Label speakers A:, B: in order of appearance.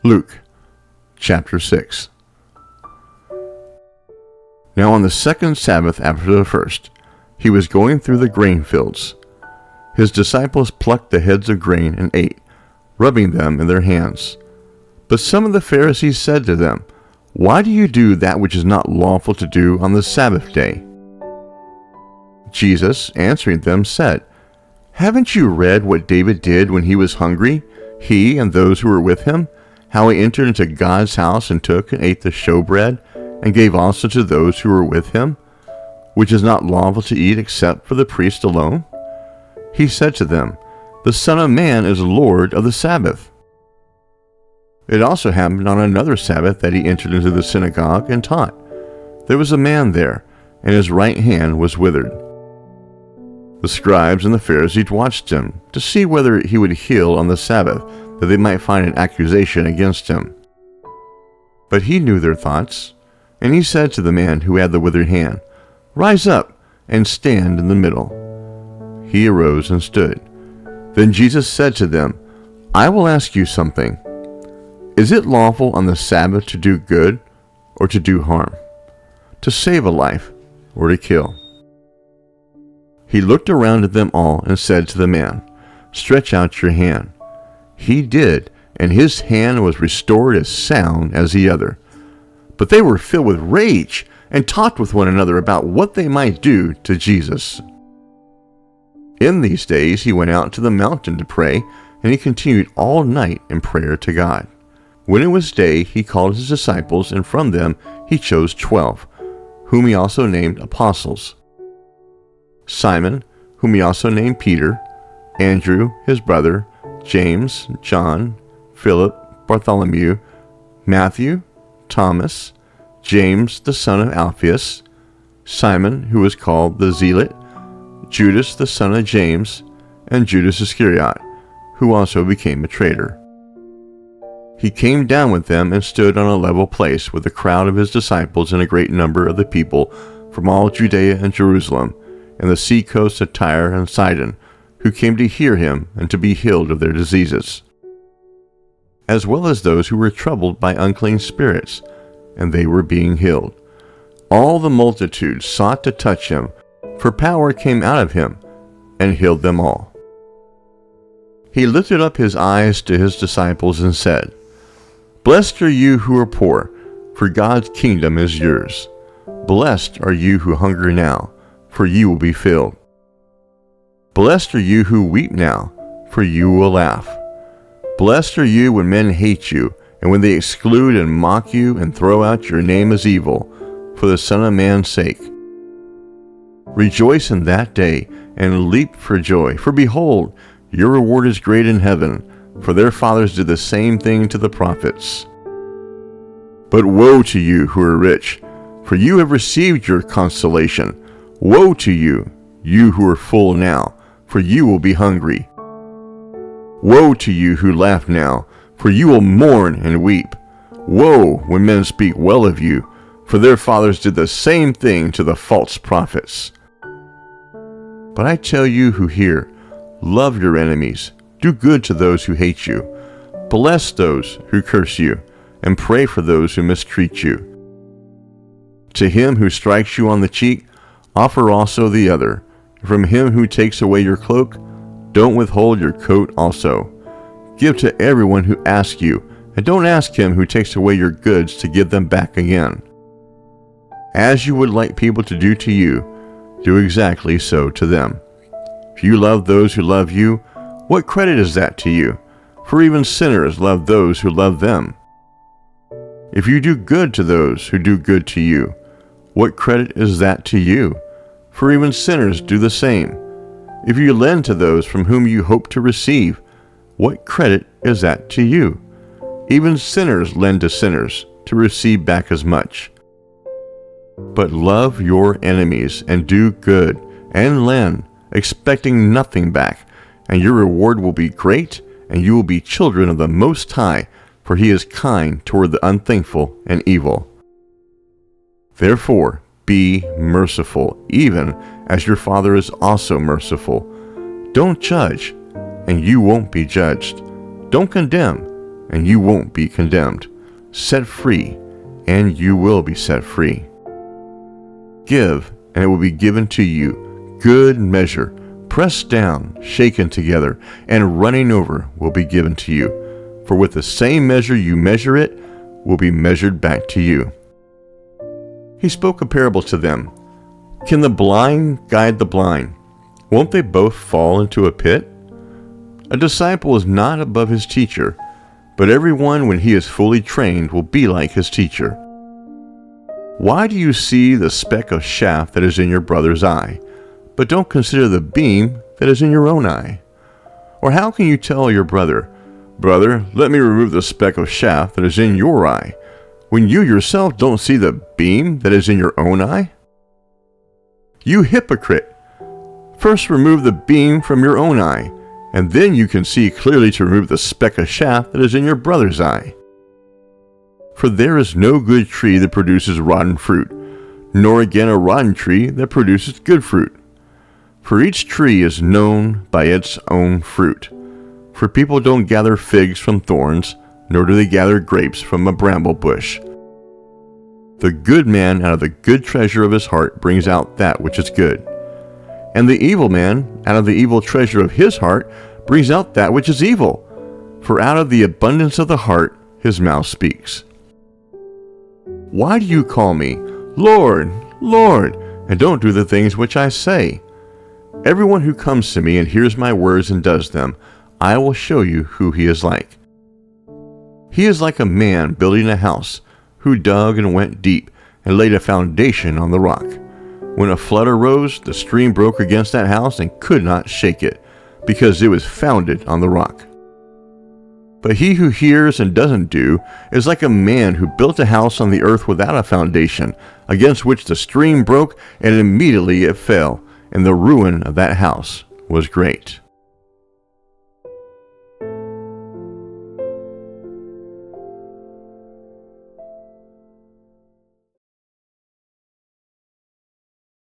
A: Luke chapter 6. Now on the second Sabbath after the first, he was going through the grain fields. His disciples plucked the heads of grain and ate, rubbing them in their hands. But some of the Pharisees said to them, "Why do you do that which is not lawful to do on the Sabbath day?" Jesus, answering them, said, "Haven't you read what David did when he was hungry, he and those who were with him, how he entered into God's house and took and ate the showbread, and gave also to those who were with him, which is not lawful to eat except for the priest alone? He said to them, The Son of Man is Lord of the Sabbath." It also happened on another Sabbath that he entered into the synagogue and taught. There was a man there, and his right hand was withered. The scribes and the Pharisees watched him to see whether he would heal on the Sabbath, that they might find an accusation against him. But he knew their thoughts, and he said to the man who had the withered hand, "Rise up and stand in the middle." He arose and stood. Then Jesus said to them, "I will ask you something. Is it lawful on the Sabbath to do good or to do harm, to save a life or to kill?" He looked around at them all and said to the man, "Stretch out your hand." He did, and his hand was restored as sound as the other. But they were filled with rage and talked with one another about what they might do to Jesus. In these days he went out to the mountain to pray, and he continued all night in prayer to God. When it was day, he called his disciples, and from them he chose 12, whom he also named apostles: Simon, whom he also named Peter, Andrew, his brother, James, John, Philip, Bartholomew, Matthew, Thomas, James the son of Alphaeus, Simon, who was called the Zealot, Judas the son of James, and Judas Iscariot, who also became a traitor. He came down with them and stood on a level place with a crowd of his disciples and a great number of the people from all Judea and Jerusalem, and the sea coasts of Tyre and Sidon, who came to hear him and to be healed of their diseases, as well as those who were troubled by unclean spirits, and they were being healed. All the multitude sought to touch him, for power came out of him and healed them all. He lifted up his eyes to his disciples and said, "Blessed are you who are poor, for God's kingdom is yours. Blessed are you who hunger now, for you will be filled. Blessed are you who weep now, for you will laugh. Blessed are you when men hate you, and when they exclude and mock you and throw out your name as evil, for the Son of Man's sake. Rejoice in that day, and leap for joy, for behold, your reward is great in heaven, for their fathers did the same thing to the prophets. But woe to you who are rich, for you have received your consolation. Woe to you, you who are full now, for you will be hungry. Woe to you who laugh now, for you will mourn and weep. Woe when men speak well of you, for their fathers did the same thing to the false prophets. But I tell you who hear, love your enemies, do good to those who hate you, bless those who curse you, and pray for those who mistreat you. To him who strikes you on the cheek, offer also the other. From him who takes away your cloak, don't withhold your coat also. Give to everyone who asks you, and don't ask him who takes away your goods to give them back again. As you would like people to do to you, do exactly so to them. If you love those who love you, what credit is that to you? For even sinners love those who love them. If you do good to those who do good to you, what credit is that to you? For even sinners do the same. If you lend to those from whom you hope to receive, what credit is that to you? Even sinners lend to sinners to receive back as much. But love your enemies and do good and lend, expecting nothing back, and your reward will be great, and you will be children of the Most High, for he is kind toward the unthankful and evil. Therefore, be merciful, even as your Father is also merciful. Don't judge, and you won't be judged. Don't condemn, and you won't be condemned. Set free, and you will be set free. Give, and it will be given to you. Good measure, pressed down, shaken together, and running over will be given to you. For with the same measure you measure it, will be measured back to you. He spoke a parable to them. Can the blind guide the blind? Won't they both fall into a pit? A disciple is not above his teacher, but everyone, when he is fully trained, will be like his teacher. Why do you see the speck of chaff that is in your brother's eye, but don't consider the beam that is in your own eye? Or how can you tell your brother, Brother, let me remove the speck of chaff that is in your eye, when you yourself don't see the beam that is in your own eye? You hypocrite! First remove the beam from your own eye, and then you can see clearly to remove the speck of chaff that is in your brother's eye. For there is no good tree that produces rotten fruit, nor again a rotten tree that produces good fruit. For each tree is known by its own fruit. For people don't gather figs from thorns, nor do they gather grapes from a bramble bush. The good man out of the good treasure of his heart brings out that which is good. And the evil man out of the evil treasure of his heart brings out that which is evil. For out of the abundance of the heart his mouth speaks. Why do you call me, Lord, Lord, and don't do the things which I say? Everyone who comes to me and hears my words and does them, I will show you who he is like. He is like a man building a house, who dug and went deep, and laid a foundation on the rock. When a flood arose, the stream broke against that house and could not shake it, because it was founded on the rock. But he who hears and doesn't do is like a man who built a house on the earth without a foundation, against which the stream broke, and immediately it fell, and the ruin of that house was great.